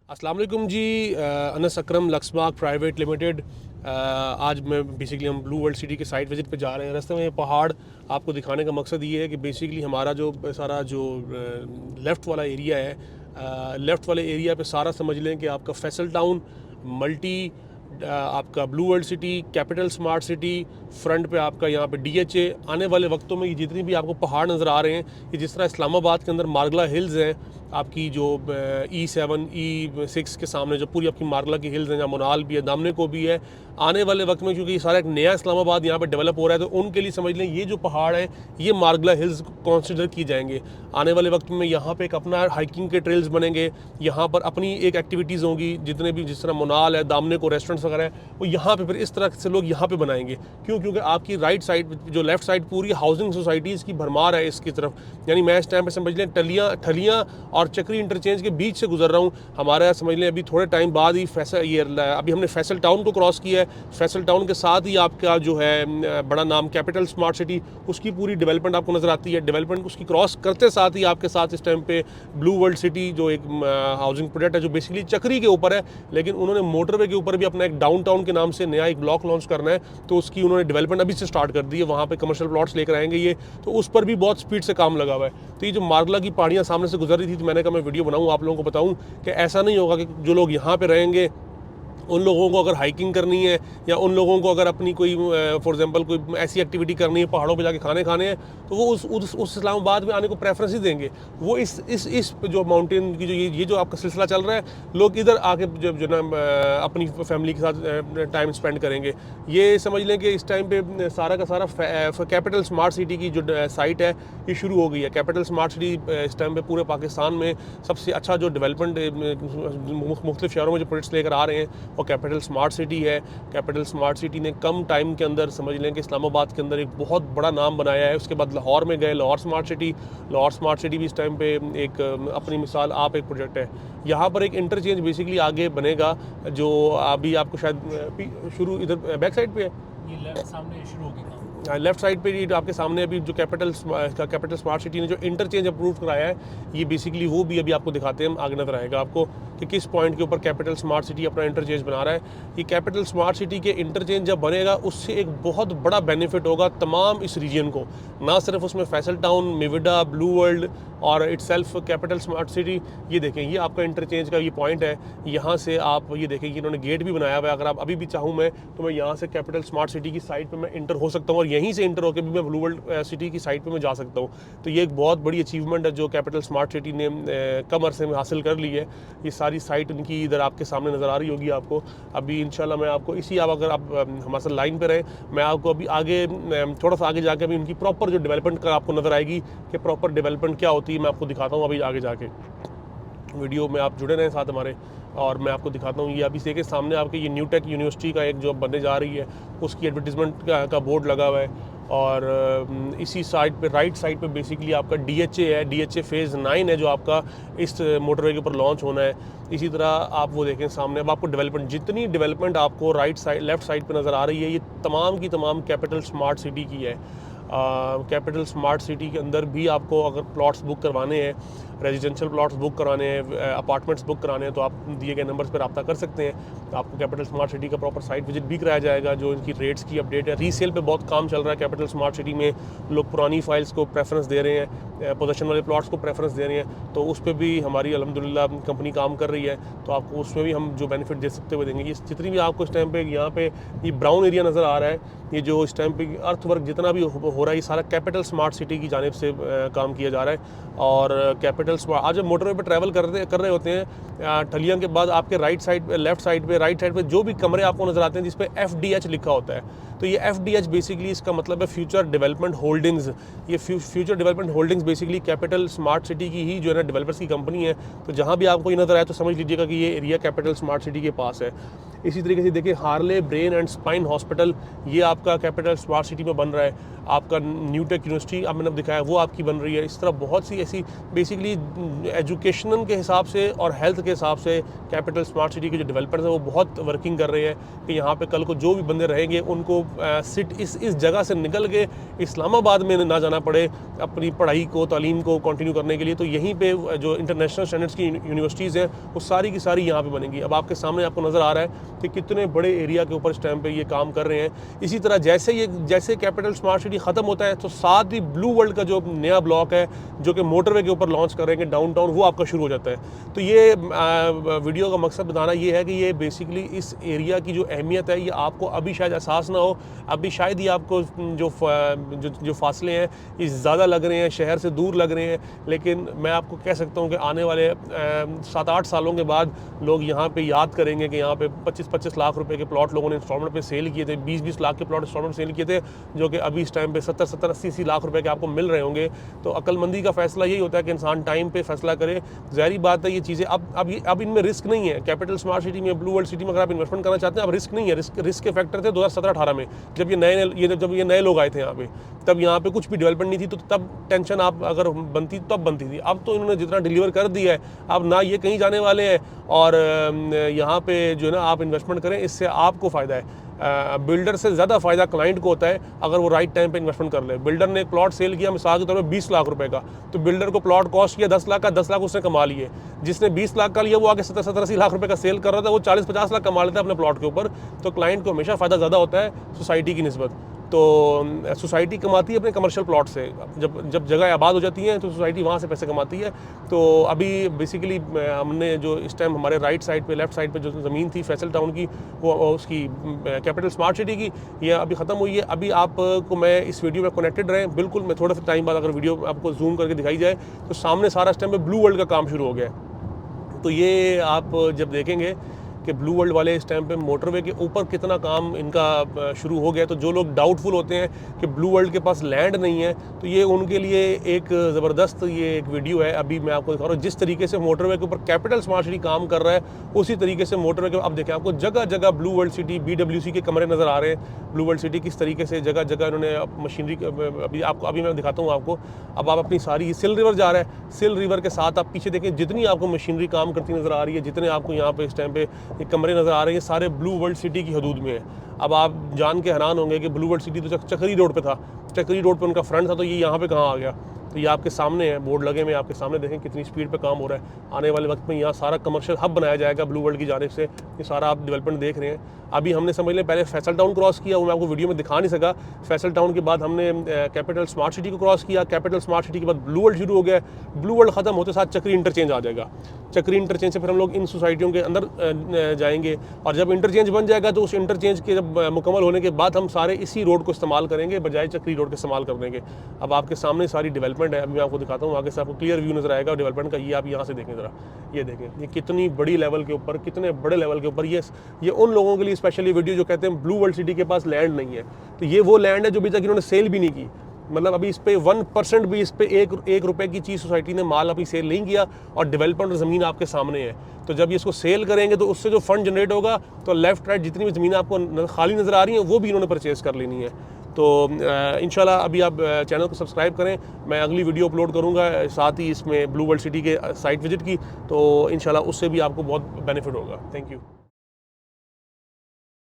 अस्सलाम वालेकुम जी। अनस अकरम लक्सबाग private limited. आज मैं बेसिकली हम ब्लू वर्ल्ड सिटी के साइट विज़िट पे जा रहे हैं। रास्ते में ये पहाड़ आपको दिखाने का मकसद ये है कि बेसिकली हमारा जो सारा जो लेफ़्ट वाला एरिया है, लेफ़्ट वाले एरिया पे सारा समझ लें कि आपका फैसल टाउन, मल्टी, आपका blue world city, capital smart city, front पे आपका यहाँ पे DHA। आने वाले वक्तों में ये जितनी भी आपको पहाड़ नज़र आ रहे हैं, ये जिस तरह इस्लामाबाद के अंदर मार्गला हिल्स हैं, आपकी जो E7 E6 के सामने जो पूरी आपकी मार्गला की हिल्स हैं, जहाँ मोनाल भी है, दामने को भी है। आने वाले वक्त में क्योंकि ये सारा एक नया इस्लामाबाद यहाँ पे डेवलप हो रहा है, तो उनके लिए समझ लें ये जो पहाड़ हैं ये मार्गला हिल्स कंसिडर की जाएंगे। आने वाले वक्त में यहाँ पे एक अपना हाइकिंग के ट्रेल्स बनेंगे, यहाँ पर अपनी एक एक्टिविटीज़ होंगी, जितने भी जिस तरह मोनाल है, दामने को रेस्टोरेंट्स वगैरह है, वो यहाँ पे फिर इस तरह से लोग यहाँ पे बनाएंगे। क्योंकि आपकी राइट साइड जो लेफ्ट साइड पूरी हाउसिंग सोसाइटीज़ की भरमार है इसकी तरफ। यानी मैं इस टाइम पे समझ लें ठलियाँ और चक्री इंटरचेंज के बीच से गुजर रहा हूँ। हमारा समझ लें अभी थोड़े टाइम बाद ही अभी हमने फैसल टाउन को क्रॉस किया है। फैसल टाउन के साथ ही आपका जो है बड़ा नाम कैपिटल स्मार्ट सिटी, उसकी पूरी डेवलपमेंट आपको नज़र आती है। डेवलपमेंट उसकी क्रॉस करते साथ ही आपके साथ इस टाइम पे ब्लू वर्ल्ड सिटी जो एक हाउसिंग प्रोजेक्ट है, जो बेसिकली चक्री के ऊपर है, लेकिन उन्होंने मोटरवे के ऊपर भी अपना एक डाउनटाउन के नाम से नया एक ब्लॉक लॉन्च करना है, तो उसकी उन्होंने डेवलपमेंट अभी से स्टार्ट कर दी है। वहाँ पे कमर्शियल प्लॉट्स लेकर आएंगे ये, तो उस पर भी बहुत स्पीड से काम लगा हुआ है। तो ये जो मार्गला की पहाड़ियाँ सामने से गुजर रही थी, तो मैंने कहा मैं वीडियो बनाऊँ, आप लोगों को बताऊँ कि ऐसा नहीं होगा कि जो लोग यहाँ पे रहेंगे उन लोगों को अगर हाइकिंग करनी है, या उन लोगों को अगर अपनी कोई फॉर एग्जांपल कोई ऐसी एक्टिविटी करनी है, पहाड़ों पे जाके खाने हैं, तो वो उस इस्लामाबाद में आने को प्रेफरेंस ही देंगे। वो इस जो माउंटेन की जो ये जो आपका सिलसिला चल रहा है, लोग इधर आके जो ना अपनी फैमिली के साथ टाइम स्पेंड करेंगे। ये समझ लें कि इस टाइम पे सारा का सारा कैपिटल स्मार्ट सिटी की जो साइट है ये शुरू हो गई है। कैपिटल स्मार्ट सिटी इस टाइम पे पूरे पाकिस्तान में सबसे अच्छा जो डेवलपमेंट मुख्तलिफ शहरों में जो प्रोजेक्ट्स लेकर आ रहे हैं और कैपिटल स्मार्ट सिटी है। कैपिटल स्मार्ट सिटी ने कम टाइम के अंदर समझ लें कि इस्लामाबाद के अंदर एक बहुत बड़ा नाम बनाया है। उसके बाद लाहौर में गए, लाहौर स्मार्ट सिटी भी इस टाइम पे एक अपनी मिसाल आप एक प्रोजेक्ट है। यहाँ पर एक इंटरचेंज बेसिकली आगे बनेगा, जो अभी आपको शायद शुरू इधर बैक साइड पे है, ये सामने शुरू हो गया। लेफ्ट साइड पे आपके सामने अभी जो कैपिटल स्मार्ट सिटी ने जो इंटरचेंज अप्रूव कराया है, ये बेसिकली वो भी अभी आपको दिखाते हैं हम, आगे नजर आएगा आपको कि किस पॉइंट के ऊपर कैपिटल स्मार्ट सिटी अपना इंटरचेंज बना रहा है। ये कैपिटल स्मार्ट सिटी के इंटरचेंज जब बनेगा, उससे एक बहुत बड़ा बेनिफिट होगा तमाम इस रीजन को, ना सिर्फ उसमें फैसल टाउन, मेविडा, ब्लू वर्ल्ड और इटसेल्फ कैपिटल स्मार्ट सिटी। ये देखें, ये आपका इंटरचेंज का ये पॉइंट है। यहाँ से आप ये देखें कि इन्होंने गेट भी बनाया हुआ है। अगर आप अभी भी चाहूँ मैं, तो मैं यहाँ से कैपिटल स्मार्ट सिटी की साइड पे मैं इंटर हो सकता हूँ, और यहीं से इंटर होकर भी मैं ब्लू वर्ल्ड सिटी की साइड पे मैं जा सकता हूँ। तो ये एक बहुत बड़ी अचीवमेंट है जो कैपिटल स्मार्ट सिटी ने कम अरसे में हासिल कर ली है। ये सारी साइट उनकी इधर आपके सामने नज़र आ रही होगी आपको। अभी इंशाल्लाह मैं आपको अगर आप हमारे साथ लाइन पे रहें, मैं आपको अभी आगे थोड़ा सा आगे जाके अभी उनकी प्रॉपर जो डेवलपमेंट का आपको नज़र आएगी कि प्रॉपर डेवलपमेंट क्या होती है, मैं आपको दिखाता हूँ अभी आगे जाके। वीडियो में आप जुड़े रहें साथ हमारे, और मैं आपको दिखाता हूँ। ये अभी से के सामने आपके ये न्यू टेक यूनिवर्सिटी का एक जो बनने जा रही है, उसकी एडवर्टीजमेंट का बोर्ड लगा हुआ है। और इसी साइड पे राइट साइड पे बेसिकली आपका DHA है। DHA फेज़ 9 है जो आपका इस मोटरवे के ऊपर लॉन्च होना है। इसी तरह आप वो देखें सामने, अब आपको डेवलपमेंट, जितनी डेवलपमेंट आपको लेफ़्ट साइड पे नज़र आ रही है, ये तमाम की तमाम कैपिटल स्मार्ट सिटी की है। कैपिटल स्मार्ट सिटी के अंदर भी आपको अगर प्लॉट्स बुक करवाने हैं, रेजिडेंशियल प्लॉट्स बुक कराने हैं, अपार्टमेंट्स बुक कराने हैं, तो आप दिए गए नंबर्स पर रब्ता कर सकते हैं। तो आपको कैपिटल स्मार्ट सिटी का प्रॉपर साइट विजिट भी कराया जाएगा। जो इनकी रेट्स की अपडेट है, रीसेल पे बहुत काम चल रहा है कैपिटल स्मार्ट सिटी में। लोग पुरानी फाइल्स को प्रेफरेंस दे रहे हैं, पोजेशन वाले प्लॉट्स को प्रेफरेंस दे रहे हैं, तो उस पर भी हमारी अल्हम्दुलिल्लाह कंपनी काम कर रही है। तो आपको उसमें भी हम जो बेनिफिट दे सकते हुए देंगे। ये जितनी भी आपको इस टाइम पे यहाँ पे ये ब्राउन एरिया नज़र आ रहा है, ये जो इस टाइम पे अर्थ वर्क जितना भी हो रहा है, ये सारा कैपिटल स्मार्ट सिटी की जानिब से काम किया जा रहा है। और कैपिटल स्मार्ट आज जब मोटरवे पे ट्रैवल कर रहे होते हैं, ठलियाँ के बाद आपके राइट साइड पे जो भी कमरे आपको नज़र आते हैं जिस पे FDH लिखा होता है, तो ये FDH बेसिकली इसका मतलब है फ्यूचर डेवलपमेंट होल्डिंग्स। ये future development holdings basically capital smart city की ही जो है ना डेवलपर्स की कंपनी है। तो जहाँ भी आपको ये नज़र आए तो समझ लीजिएगा कि ये एरिया कैपिटल स्मार्ट सिटी के पास है। इसी तरीके से देखिए, Harley brain and spine hospital, ये आपका कैपिटल स्मार्ट सिटी में बन रहा है। आपका न्यू टेक यूनिवर्सिटी अब मैंने दिखाया वो आपकी बन रही है। इस तरह बहुत सी ऐसी बेसिकली एजुकेशन के हिसाब से और हेल्थ के हिसाब से कैपिटल स्मार्ट सिटी के जो डेवलपर्स हैं वो बहुत वर्किंग कर रहे हैं कि यहाँ पे कल को जो भी बंदे रहेंगे उनको इस जगह से निकल के इस्लामाबाद में ना जाना पड़े अपनी पढ़ाई को, तालीम को कंटिन्यू करने के लिए। तो यहीं पे जो इंटरनेशनल स्टैंडर्ड्स की यूनिवर्सिटीज़ हैं वो सारी की सारी यहाँ पे बनेंगी। अब आपके सामने आपको नज़र आ रहा है कि कितने बड़े एरिया के ऊपर इस टाइम पे ये काम कर रहे हैं। इसी तरह जैसे कैपिटल स्मार्ट सिटी ख़त्म होता है तो साथ ही ब्लू वर्ल्ड का जो नया ब्लॉक है जो कि मोटरवे के ऊपर लॉन्च करेंगे डाउनटाउन, वो आपका शुरू हो जाता है। तो ये वीडियो का मकसद बताना ये है कि ये बेसिकली इस एरिया की जो अहमियत है ये आपको अभी शायद एहसास ना हो, अभी शायद ही आपको जो फासले हैं ये ज़्यादा लग रहे हैं, शहर से दूर लग रहे हैं, लेकिन मैं आपको कह सकता हूँ कि आने वाले 7-8 सालों के बाद लोग यहाँ पे याद करेंगे कि यहाँ पे 25-25 लाख रुपए के प्लॉट लोगों ने इंस्टॉलमेंट पे सेल किए थे, 20-20 लाख के प्लॉट इंस्टॉलमेंट सेल किए थे, जो कि अभी इस टाइम पे 70-80 लाख रुपए के आपको मिल रहे होंगे। तो अक्लमंदी का फैसला यही होता है कि इंसान टाइम पे फैसला करे। ज़ाहिर बात है ये चीज़ें अब इनमें रिस्क नहीं है। कैपिटल स्मार्ट सिटी में, ब्लू वर्ल्ड सिटी में अगर आप इन्वेस्टमेंट करना चाहते हैं अब रिस्क नहीं है। रिस्क के फैक्टर थे 2017-18 में जब ये नए लोग आए थे यहाँ पे, तब यहाँ पे कुछ भी डेवलपमेंट नहीं थी, तो तब टेंशन आप अगर बनती तब बनती थी। अब तो इन्होंने जितना डिलीवर कर दिया है, अब ना ये कहीं जाने वाले हैं और यहाँ पे जो है ना आप इन्वेस्टमेंट करें, इससे आपको फ़ायदा है। बिल्डर से ज़्यादा फ़ायदा क्लाइंट को होता है अगर वो राइट टाइम पे इन्वेस्टमेंट कर ले। बिल्डर ने एक प्लॉट सेल किया मिसाल के तौर पे 20 लाख रुपए का, तो बिल्डर को प्लॉट कॉस्ट किया 10 लाख का, 10 लाख उसने कमा लिए। जिसने 20 लाख का लिया वो आगे 70-80 लाख रुपए का सेल कर रहा था, वो 40-50 लाख कमा लेता है अपने प्लॉट के ऊपर। तो क्लाइंट को हमेशा फ़ायदा ज़्यादा होता है सोसाइटी की निस्बत। तो सोसाइटी कमाती है अपने कमर्शियल प्लॉट से, जब जगह आबाद हो जाती है तो सोसाइटी वहाँ से पैसे कमाती है। तो अभी बेसिकली हमने जो इस टाइम हमारे राइट साइड पे, लेफ्ट साइड पे जो ज़मीन थी फैसल टाउन की, वो उसकी कैपिटल स्मार्ट सिटी की, ये अभी ख़त्म हुई है। अभी आपको मैं इस वीडियो में कनेक्टेड रहें बिल्कुल। मैं थोड़ा सा टाइम बाद अगर वीडियो आपको जूम करके दिखाई जाए तो सामने सारा इस टाइम पे ब्लू वर्ल्ड का काम शुरू हो गया है। तो ये आप जब देखेंगे कि ब्लू वर्ल्ड वाले इस टाइम पे मोटरवे के ऊपर कितना काम इनका शुरू हो गया, तो जो लोग डाउटफुल होते हैं कि ब्लू वर्ल्ड के पास लैंड नहीं है, तो ये उनके लिए एक ज़बरदस्त ये एक वीडियो है। अभी मैं आपको दिखा रहा हूँ जिस तरीके से मोटरवे के ऊपर कैपिटल स्मार्ट सिटी काम कर रहा है, उसी तरीके से मोटरवे के अब देखें आपको जगह जगह ब्लू वर्ल्ड सिटी BWC के कमरे नज़र आ रहे हैं। ब्लू वर्ल्ड सिटी किस तरीके से जगह जगह इन्होंने मशीनरी, अभी मैं दिखाता हूँ आपको। अब आप अपनी सारी सिल रिवर जा रहा है, सिल रिवर के साथ आप पीछे देखें जितनी आपको मशीनरी काम करती नज़र आ रही है, जितने आपको यहाँ पे इस टाइम पे ये कमरे नज़र आ रहे हैं, सारे ब्लू वर्ल्ड सिटी की हदूद में है। अब आप जान के हैरान होंगे कि ब्लू वर्ल्ड सिटी तो चक्री रोड पे था, चक्री रोड पे उनका फ्रंट था, तो ये यहाँ पे कहाँ आ गया। तो ये आपके सामने है, बोर्ड लगे हुए आपके सामने, देखें कितनी स्पीड पे काम हो रहा है। आने वाले वक्त में यहाँ सारा कमर्शियल हब बनाया जाएगा ब्लू वर्ल्ड की जानिब से। ये सारा आप डेवलपमेंट देख रहे हैं। अभी हमने समझ लें पहले फैसल टाउन क्रॉस किया, वो मैं आपको वीडियो में दिखा नहीं सका। फैसल टाउन के बाद हमने कैपिटल स्मार्ट सिटी को क्रॉस किया। कैपिटल स्मार्ट सिटी के बाद ब्लू वर्ल्ड शुरू हो गया। ब्लू वर्ल्ड ख़त्म होते साथ चक्री इंटरचेंज आ जाएगा। चक्री इंटरचेंज से फिर हम लोग इन सोसाइटियों के अंदर जाएंगे, और जब इंटरचेंज बन जाएगा तो उस इंटरचेंज के जब मुकम्मल होने के बाद हम सारे इसी रोड को इस्तेमाल करेंगे बजाय चक्री रोड का इस्तेमाल कर देंगे। अब आपके सामने सारी डेवलपमेंट है, अभी मैं आपको दिखाता हूँ, आगे से आपको क्लियर व्यू नज़र आएगा डेवलपमेंट का। ये आप यहाँ से देखें ज़रा, ये देखें ये कितनी बड़ी लेवल के ऊपर, कितने बड़े लेवल के ऊपर। ये उन लोगों के लिए स्पेशली वीडियो जो कहते हैं ब्लू वर्ल्ड सिटी के पास लैंड नहीं है, तो ये वो लैंड है जो अभी तक इन्होंने सेल भी नहीं की। मतलब अभी इस पे 1% भी, इस पे एक रुपए की चीज़ सोसाइटी ने माल अभी सेल नहीं किया, और डेवलपमेंट ज़मीन आपके सामने है। तो जब ये इसको सेल करेंगे तो उससे जो फंड जनरेट होगा, तो लेफ्ट राइट जितनी भी ज़मीन आपको खाली नज़र आ रही हैं वो भी इन्होंने परचेज़ कर लेनी है। तो इंशाल्लाह अभी आप चैनल को सब्सक्राइब करें, मैं अगली वीडियो अपलोड करूँगा साथ ही इसमें ब्लू वर्ल्ड सिटी के साइट विजिट की, तो इंशाल्लाह उससे भी आपको बहुत बेनिफिट होगा। Thank you.